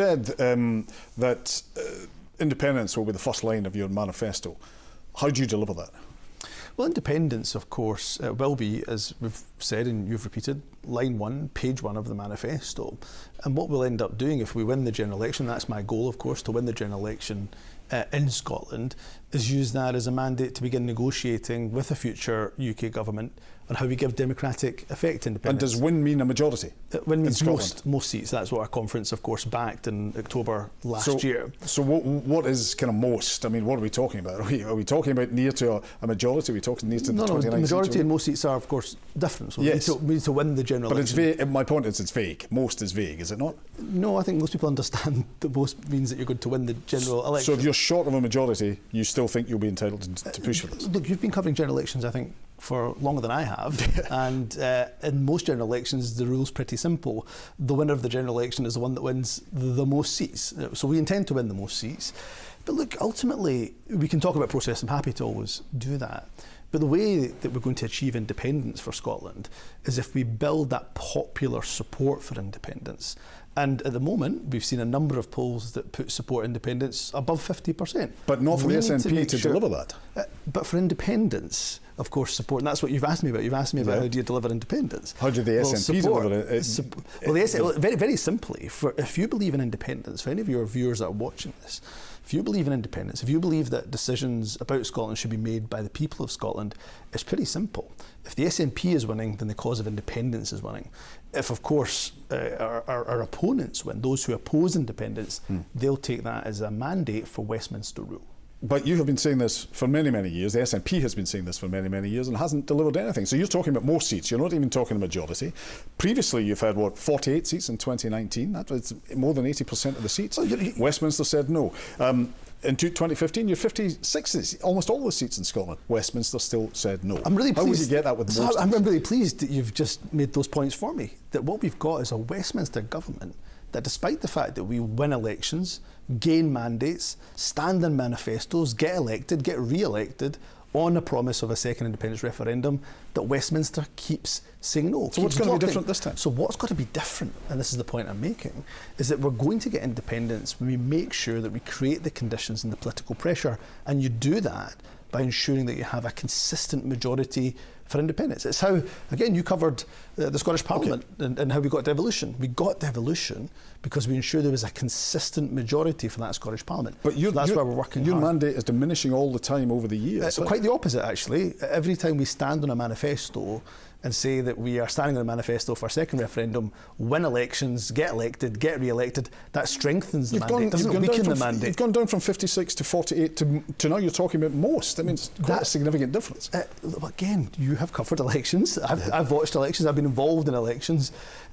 said that independence will be the first line of your manifesto. How do you deliver that? Well, independence, of course, will be, as we've said and you've repeated, line 1, page 1 of the manifesto. And what we'll end up doing if we win the general election, that's my goal, of course, to win the general election in Scotland, is use that as a mandate to begin negotiating with a future UK government on how we give democratic effect to independence. And does win mean a majority? Win means most seats. That's what our conference, of course, backed in October last year. So what is kind of most? I mean, what are we talking about? Are we talking about near to a majority? Are we talking near to the 29 seats? The majority and most seats are, of course, different. So yes. we need to win the general election. But it's vague. My point is it's vague. Most is vague, is it not? No, I think most people understand that most means that you're going to win the general election. So if you're short of a majority, you still think you'll be entitled to push for this? Look, you've been covering general elections, I think, for longer than I have. And in most general elections, the rule's pretty simple. The winner of the general election is the one that wins the most seats. So we intend to win the most seats. But look, ultimately, we can talk about process. I'm happy to always do that. But the way that we're going to achieve independence for Scotland is if we build that popular support for independence. And at the moment, we've seen a number of polls that put support independence above 50%. But not for the SNP to deliver that. But for independence, of course, support, and that's what you've asked me about. You've asked me about how do you deliver independence. How do the SNP deliver it? Well, very simply, if you believe in independence, for any of your viewers that are watching this, if you believe in independence, if you believe that decisions about Scotland should be made by the people of Scotland, it's pretty simple. If the SNP is winning, then the cause of independence is winning. If, of course, our opponents win, those who oppose independence, they'll take that as a mandate for Westminster rule. But you have been saying this for many, many years. The SNP has been saying this for many, many years and hasn't delivered anything. So you're talking about more seats. You're not even talking a majority. Previously, you've had, what, 48 seats in 2019? That was more than 80% of the seats. Well, Westminster said no. In 2015, you had 56 seats, almost all the seats in Scotland. Westminster still said no. I'm really pleased. How would you get that with the most? I'm really pleased that you've just made those points for me. That what we've got is a Westminster government that, despite the fact that we win elections, gain mandates, stand in manifestos, get elected, get re-elected on the promise of a second independence referendum, that Westminster keeps saying no. So what's going to be different this time? So what's got to be different, and this is the point I'm making, is that we're going to get independence when we make sure that we create the conditions and the political pressure, and you do that by ensuring that you have a consistent majority for independence. It's how, again, you covered the Scottish Parliament and how we got devolution. We got devolution because we ensured there was a consistent majority for that Scottish Parliament. But so that's why we're working hard. Your mandate is diminishing all the time over the years. Quite the opposite, actually. Every time we stand on a manifesto and say that we are standing on a manifesto for a second referendum, win elections, get elected, get re-elected, that strengthens the mandate, doesn't weaken the mandate. You've gone down from 56 to 48 to now you're talking about most. I mean, it's quite a significant difference. Again, you have covered elections. I've watched elections. I've been involved in elections.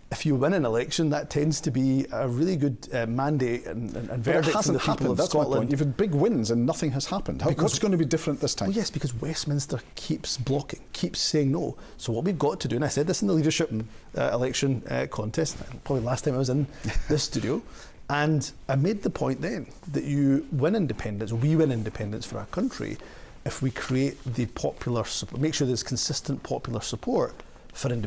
If you win an election, that tends to be a really good mandate and verdict from the people of Scotland. My point. You've had big wins and nothing has happened. What's going to be different this time? Well, yes, because Westminster keeps blocking, keeps saying no. So what we've got to do, and I said this in the leadership election contest, probably last time I was in this studio, and I made the point then that you win independence, we win independence for our country, if we create the popular support, make sure there's consistent popular support for independence.